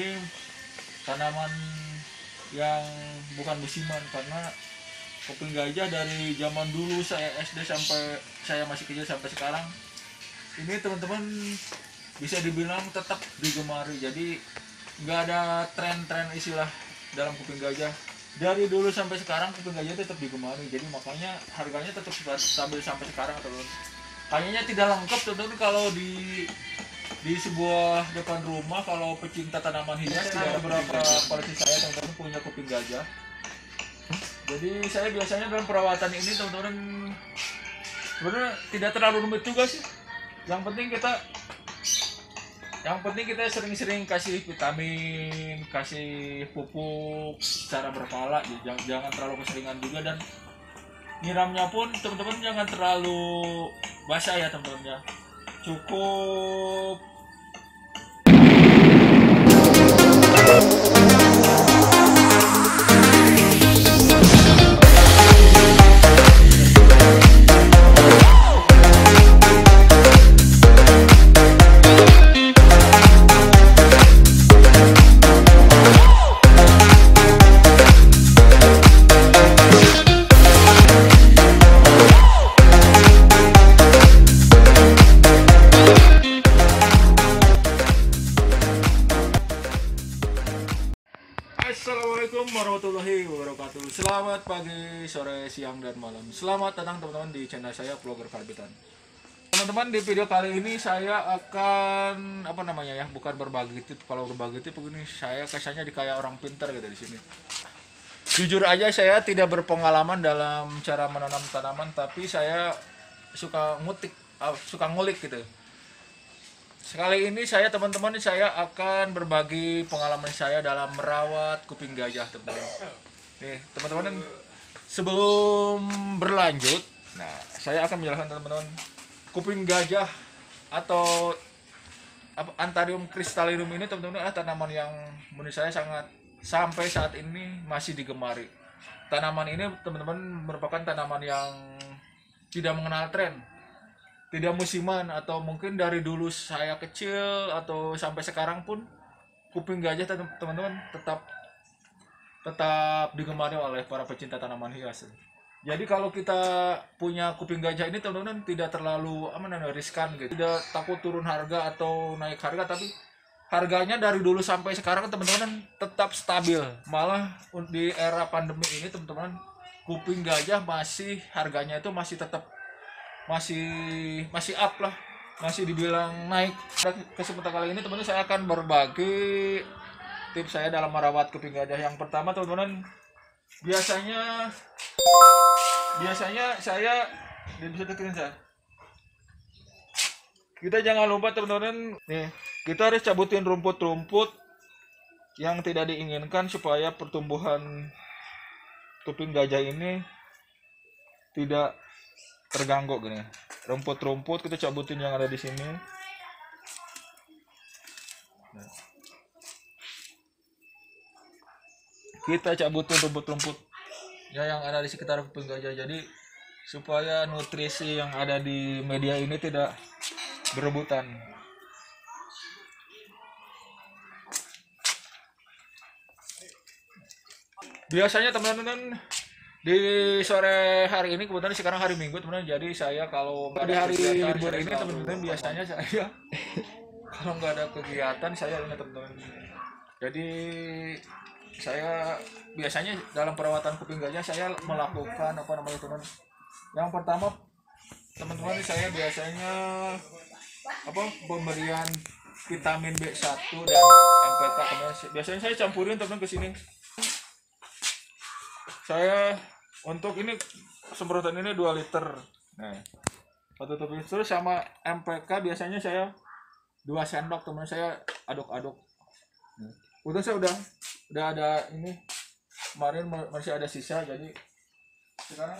Ini tanaman yang bukan musiman, karena kuping gajah dari zaman dulu saya SD sampai saya masih kecil sampai sekarang ini teman-teman bisa dibilang tetap digemari. Jadi nggak ada tren-tren istilah dalam kuping gajah. Dari dulu sampai sekarang kuping gajah tetap digemari. Jadi makanya harganya tetap stabil sampai sekarang, teman. Kayaknya tidak lengkap teman-teman kalau di sebuah depan rumah kalau pecinta tanaman hias tidak ada beberapa koleksi saya teman-teman punya kuping gajah. Jadi saya biasanya dalam perawatan ini teman-teman sebenarnya tidak terlalu rumit juga sih. Yang penting kita sering-sering kasih vitamin, kasih pupuk secara berkala, jangan terlalu keseringan juga, dan nyiramnya pun teman-teman jangan terlalu basah ya teman-teman ya. Cukup Assalamualaikum warahmatullahi wabarakatuh. Selamat pagi, sore, siang, dan malam. Selamat datang teman-teman di channel saya, Vlogger Karbitan. Teman-teman, di video kali ini saya akan bukan berbagi tip. Kalau berbagi tip begini, saya kesannya kayak orang pintar gitu di sini. Jujur aja saya tidak berpengalaman dalam cara menanam tanaman, tapi saya suka ngulik gitu. Sekali ini teman-teman saya akan berbagi pengalaman saya dalam merawat kuping gajah, teman-teman. Nih, teman-teman, sebelum berlanjut, saya akan menjelaskan teman-teman, kuping gajah atau Anthurium crystallinum ini teman-teman adalah tanaman yang menurut saya sampai saat ini masih digemari. Tanaman ini teman-teman merupakan tanaman yang tidak mengenal tren, tidak musiman, atau mungkin dari dulu saya kecil atau sampai sekarang pun kuping gajah teman-teman tetap digemari oleh para pecinta tanaman hias. Jadi kalau kita punya kuping gajah ini teman-teman tidak terlalu riskan gitu, tidak takut turun harga atau naik harga, tapi harganya dari dulu sampai sekarang teman-teman tetap stabil. Malah di era pandemi ini teman-teman, kuping gajah harganya itu masih tetap masih up lah, masih dibilang naik. Kesempatan kali ini teman-teman saya akan berbagi tips saya dalam merawat kuping gajah. Yang pertama teman-teman, biasanya saya bisa deketin saya. Kita jangan lupa teman-teman, nih kita harus cabutin rumput-rumput yang tidak diinginkan supaya pertumbuhan kuping gajah ini tidak terganggu gini. Rumput-rumput kita cabutin yang ada di sini. Kita cabutin rumput-rumput yang ada di sekitar kuping gajah, jadi supaya nutrisi yang ada di media ini tidak berebutan. Biasanya teman-teman di sore hari ini, kebetulan sekarang hari Minggu teman-teman, jadi saya kalau di hari libur ini teman-teman biasanya saya kalau nggak ada kegiatan saya ini teman-teman, jadi saya biasanya dalam perawatan kuping gajah saya melakukan teman-teman. Yang pertama teman-teman, saya biasanya pemberian vitamin B1 dan MPK. Biasanya saya campurin teman-teman ke sini. Saya untuk ini semprotan ini 2 liter. Nah, 1 liter sama MPK biasanya saya 2 sendok teman, saya aduk-aduk. Udah saya udah ada ini, kemarin masih ada sisa, jadi sekarang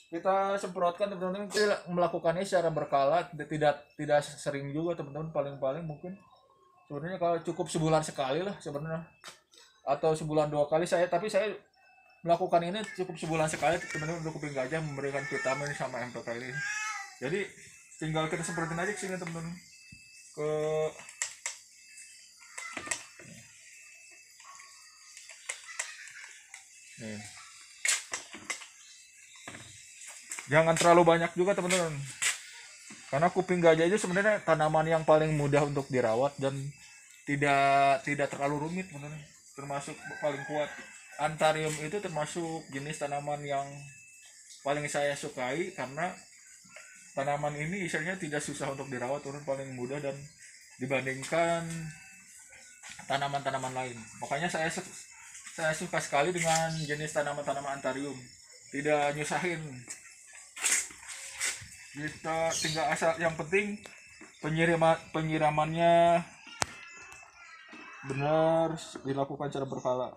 kita semprotkan teman-teman. Kita melakukannya secara berkala, tidak sering juga teman-teman, paling mungkin sebenarnya kalau cukup sebulan sekali lah sebenarnya, atau sebulan 2 kali tapi saya melakukan ini cukup sebulan sekali teman-teman untuk kuping gajah, memberikan vitamin sama MPK ini. Jadi tinggal kita semprotin aja ke sini teman-teman, ke Nih. Jangan terlalu banyak juga teman-teman, karena kuping gajah itu sebenarnya tanaman yang paling mudah untuk dirawat dan tidak terlalu rumit teman-teman, termasuk paling kuat. Anthurium itu termasuk jenis tanaman yang paling saya sukai karena tanaman ini istilahnya tidak susah untuk dirawat, turun paling mudah dan dibandingkan tanaman-tanaman lain. Makanya saya suka sekali dengan jenis tanaman-tanaman Anthurium. Tidak nyusahin. Kita tinggal asal, yang penting penyiramannya benar, dilakukan secara berkala.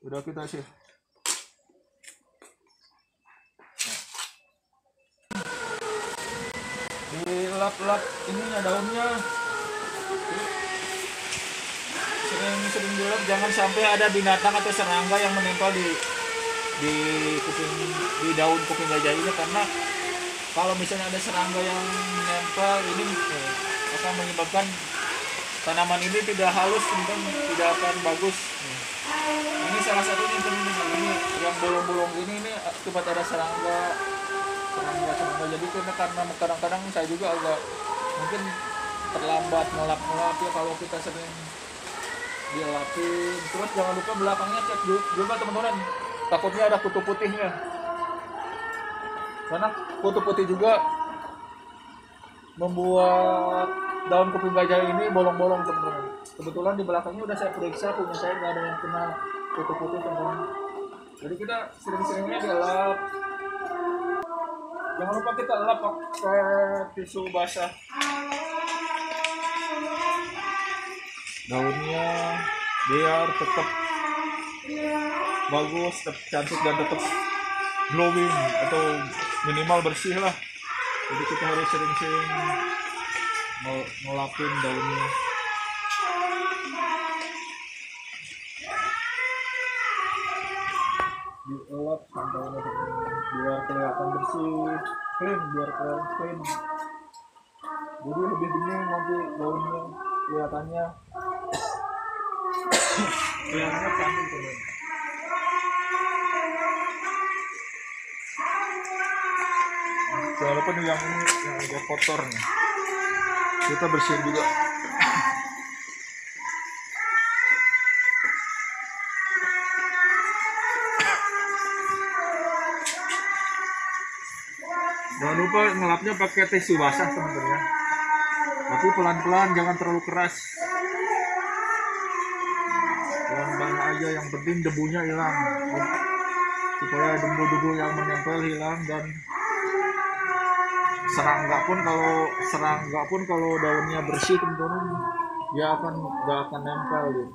Udah kita sih. Dilap-lap ininya daunnya. Sering dilap, jangan sampai ada binatang atau serangga yang menempel di daun kuping gajah ini, karena kalau misalnya ada serangga yang menempel ini akan menyebabkan tanaman ini tidak halus, tidak akan bagus. Ini salah satunya ini yang bolong-bolong ini akibat ada serangga. Jadi karena kadang-kadang saya juga agak mungkin terlambat ngelap ya kalau kita sering dilapin. Terus jangan lupa belakangnya cek juga teman-teman, takutnya ada kutu putihnya, karena kutu putih juga membuat daun kuping gajah ini bolong-bolong teman-teman. Kebetulan di belakangnya udah saya periksa, punya saya nggak ada yang kena kutu putih teman-teman. Jadi kita sering-seringnya dilap. Jangan lupa kita lap pakai tisu basah daunnya biar tetap bagus, tetap cantik dan tetap glowing atau minimal bersih lah. Jadi kita harus sering-sering ngelapin daunnya. Dielap sampai biar kelihatan bersih, clean, biar kelihatan clean. Jadi lebih bening nanti daunnya kelihatannya cantik teman. Walaupun yang ini yang agak kotor nih, kita bersihin juga. Jangan lupa ngelapnya pakai tisu basah teman-teman ya. Tapi pelan-pelan, jangan terlalu keras. Pelan-pelan aja, yang penting debunya hilang. Supaya debu-debu yang menempel hilang, dan serangga pun kalau daunnya bersih teman-teman, dia nggak akan nempel gitu.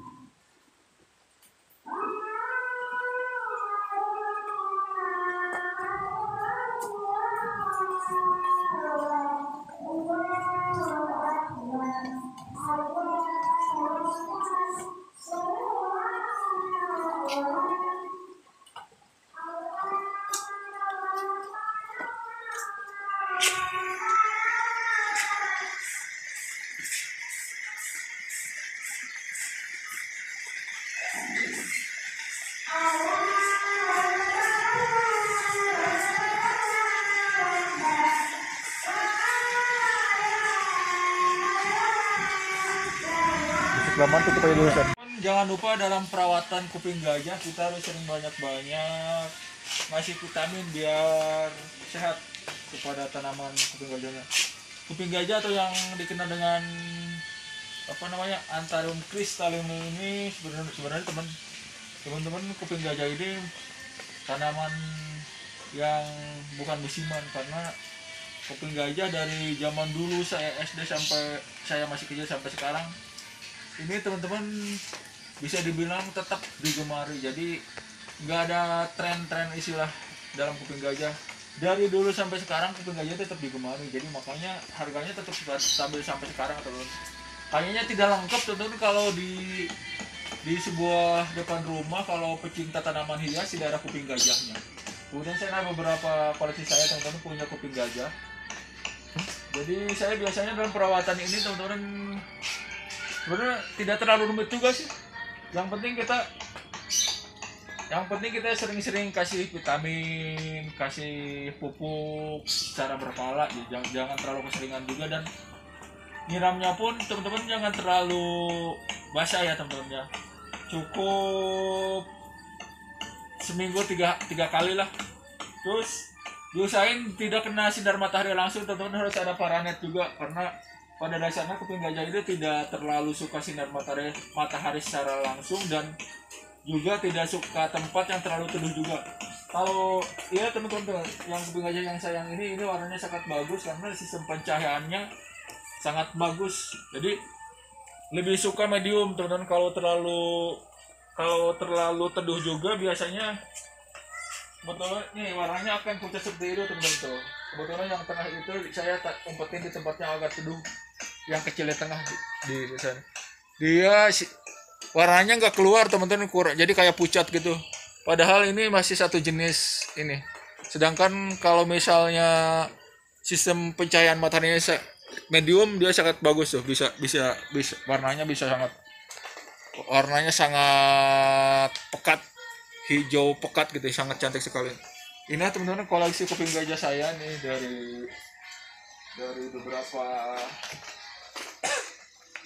Jangan lupa dalam perawatan kuping gajah kita harus sering banyak-banyak ngasih vitamin biar sehat kepada tanaman kuping gajahnya. Kuping gajah atau yang dikenal dengan Anthurium cristallum ini sebenarnya teman-teman, kuping gajah ini tanaman yang bukan musiman, karena kuping gajah dari zaman dulu saya SD sampai saya masih kecil sampai sekarang ini teman-teman bisa dibilang tetap digemari. Jadi nggak ada tren-tren istilah dalam kuping gajah. Dari dulu sampai sekarang kuping gajah tetap digemari. Jadi makanya harganya tetap stabil sampai sekarang teman. Kayaknya tidak lengkap teman-teman kalau di sebuah depan rumah kalau pecinta tanaman hias tidak ada kuping gajahnya. Kemudian saya ada beberapa koleksi saya teman-teman punya kuping gajah. Jadi saya biasanya dalam perawatan ini teman-teman sebenarnya tidak terlalu rumit juga sih. Yang penting kita Yang penting kita sering-sering kasih vitamin, kasih pupuk secara berkala, jangan terlalu keseringan juga, dan nyiramnya pun teman-teman jangan terlalu basah ya teman-teman ya. Cukup seminggu tiga kali lah. Terus diusahain tidak kena sinar matahari langsung, teman-teman harus ada paranet juga, karena pada dasarnya kuping gajah itu tidak terlalu suka sinar matahari secara langsung, dan juga tidak suka tempat yang terlalu teduh juga. Kalau ya teman-teman, yang kuping gajah yang sayang ini warnanya sangat bagus karena sistem pencahayaannya sangat bagus. Jadi lebih suka medium teman-teman. Kalau terlalu teduh juga biasanya betul nih warnanya akan pucat seperti itu teman-teman tuh. Kebetulan yang tengah itu saya umpetin di tempatnya agak teduh, yang kecil di tengah di sana. Dia warnanya nggak keluar teman-teman, jadi kayak pucat gitu. Padahal ini masih satu jenis ini. Sedangkan kalau misalnya sistem pencahayaan mataharinya medium, dia sangat bagus tuh, bisa warnanya sangat pekat, hijau pekat gitu, sangat cantik sekali. Ini teman-teman koleksi kuping gajah saya nih dari beberapa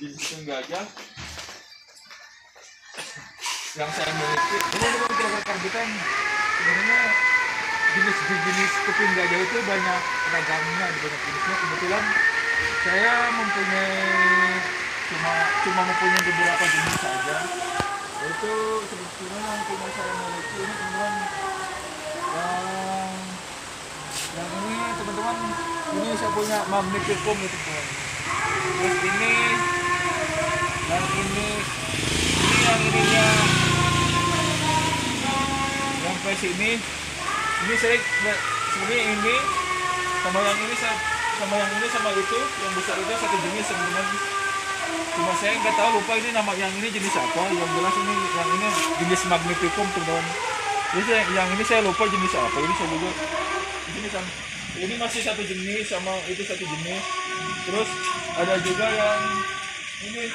jenis kuping gajah yang saya miliki. Ini teman-teman karbitan, sebenarnya jenis kuping gajah itu banyak ragamnya, banyak jenisnya. Kebetulan saya cuma mempunyai beberapa jenis saja. Itu sebetulnya yang punya saya miliki ini teman-teman, yang ini teman-teman, ini saya punya Magnificum itu teman. Terus ini yang yang ininya yang versi ini saya sebenarnya ini sama yang ini sama itu yang besar itu satu jenis teman-teman. Cuma saya nggak tahu, lupa ini nama yang ini jenis apa. Yang jelas yang ini jenis Magnificum teman-teman. Jadi yang ini saya lupa jenis apa. Ini saya juga ini masih satu jenis sama itu satu jenis. Terus ada juga yang ini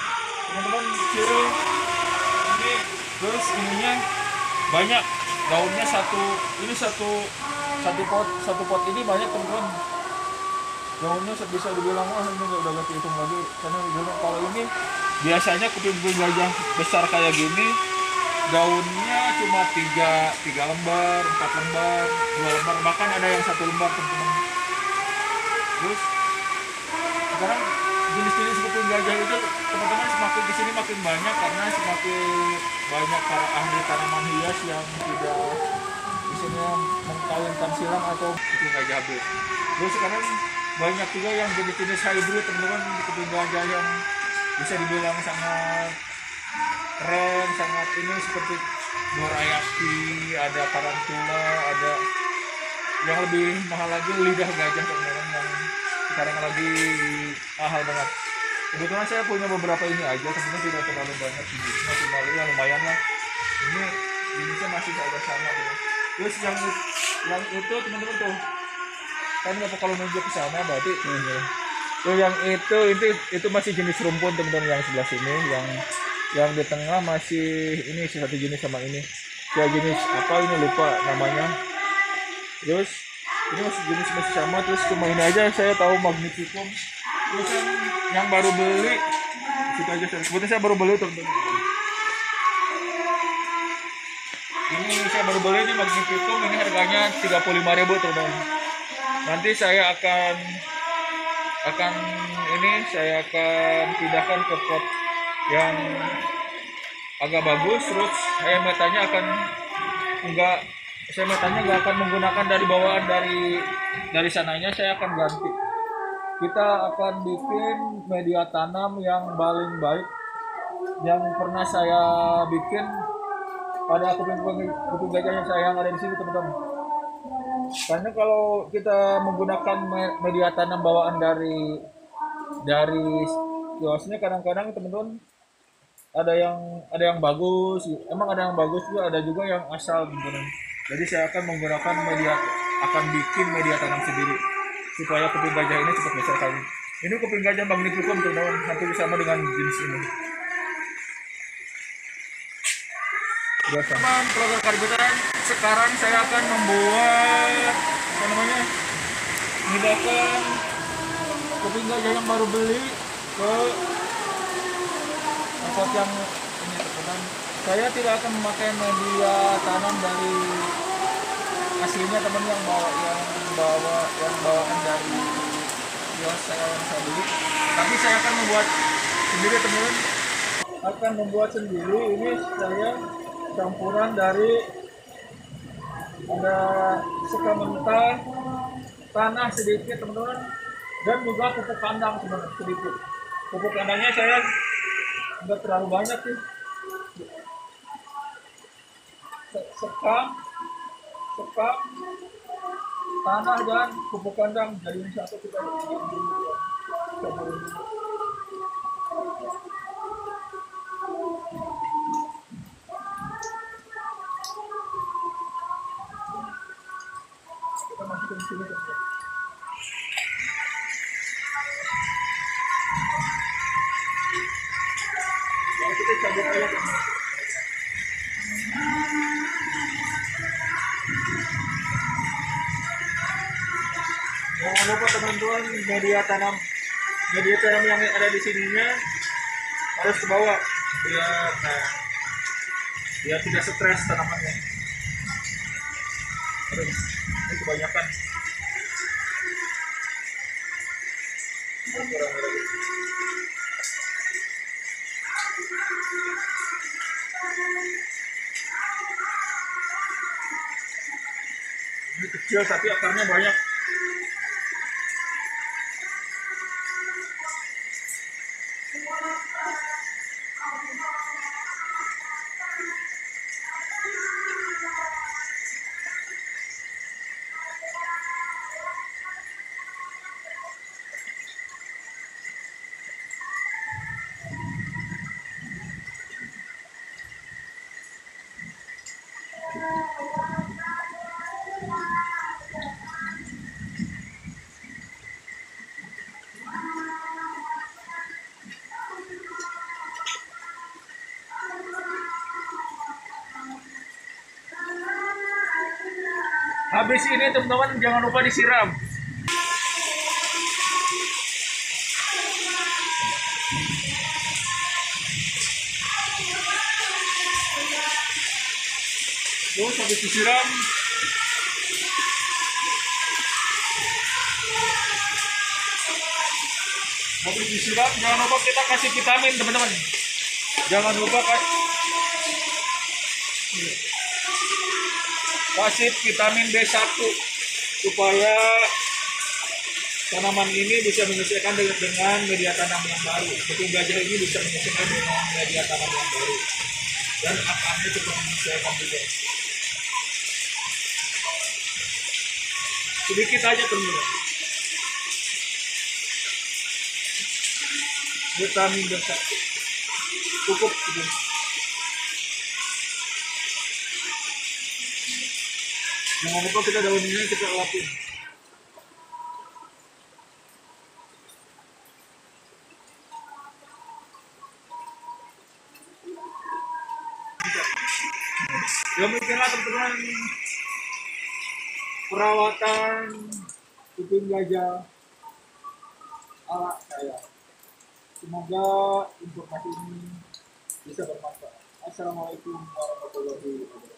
teman-teman kiri ini. Terus ininya banyak daunnya satu pot ini banyak teman-teman. Daunnya bisa dibilang ini nggak udah ganti hitung lagi, karena kalau ini biasanya kuping gajah besar kayak gini daunnya cuma 3 lembar, 4 lembar, 2 lembar, bahkan ada yang 1 lembar teman-teman. Terus sekarang jenis-jenis kuping gajah itu teman-teman semakin kesini makin banyak, karena semakin banyak para ahli tanaman hias yang tidak misalnya mengkawinkan silang atau kuping gajah habis. Terus sekarang banyak juga yang jenis-jenis hybrid teman-teman, kuping gajah yang bisa dibilang sangat keren, sangat ini, seperti dorayaki, ada tarantula, ada yang lebih mahal lagi lidah gajah teman-teman, yang sekarang lagi mahal banget. Kebetulan saya punya beberapa ini aja teman-teman, tidak terlalu banyak jenisnya, cuma ya lumayan lah. Ini jenisnya masih agak sama teman. Terus yang itu teman-teman tuh kan apa, kalau nunjuk ke sana berarti tuh yang itu masih jenis rumpun teman-teman. Yang sebelah sini yang di tengah masih ini satu jenis sama ini. Ya jenis apa ini lupa namanya. Terus ini masih sama. Terus cuma ini aja saya tahu Magnificum. Terus yang baru beli situ aja. Sebetulnya saya baru beli teman-teman. Ini saya baru beli ini Magnificum, ini harganya 35.000 teman-teman. Nanti saya akan pindahkan ke pot yang agak bagus. Terus saya metanya nggak akan menggunakan dari bawaan dari sananya, saya akan ganti. Kita akan bikin media tanam yang paling baik yang pernah saya bikin pada kuping gajah saya yang ada di sini teman-teman. Karena kalau kita menggunakan media tanam bawaan dari kiosnya, kadang-kadang teman-teman ada yang bagus, emang ada yang bagus juga, ada juga yang asal teman-teman. Jadi saya akan bikin media tanam sendiri supaya kuping gajah ini cepat besar kali. Ini kuping gajah Magnificum teman-teman, hampir sama dengan jenis ini. Teman vlogger karbitan, sekarang saya akan membuat apa namanya? Memindahkan kuping gajah yang baru beli ke tempat yang ini teman. Saya tidak akan memakai media tanam dari aslinya teman yang bawaan dari kios yang saya beli. Tapi saya akan membuat sendiri teman. Akan membuat sendiri ini saya campuran dari ada suka mentah, tanah sedikit teman-teman, dan juga pupuk kandang teman-teman sedikit. Pupuk kandangnya saya nggak terlalu banyak sih, sekam, sekam, tanah dan pupuk kandang jadi satu kita masukin sini teman-teman. Jadi kita campur aja teman-teman. Jangan lupa teman-teman media tanam yang ada di sininya harus ke bawah biar tidak stres tanamannya. Aduh, ini kebanyakan. Ini kecil tapi akarnya banyak. Habis ini teman-teman jangan lupa disiram. Terus habis disiram, jangan lupa kita kasih vitamin teman-teman. Jangan lupa kasih vitamin B1 supaya tanaman ini bisa menyesuaikan dengan media tanam yang baru. Kuping gajah ini bisa menyesuaikan dengan media tanam yang baru dan akarnya juga menyesuaikan juga. Sedikit aja teman-teman. Vitamin B1 cukup teman. Jangan lupa kita daun ini kita lapin. Demikianlah teman-teman perawatan kuping gajah ala saya. Semoga informasi ini bisa bermanfaat. Assalamualaikum warahmatullahi wabarakatuh.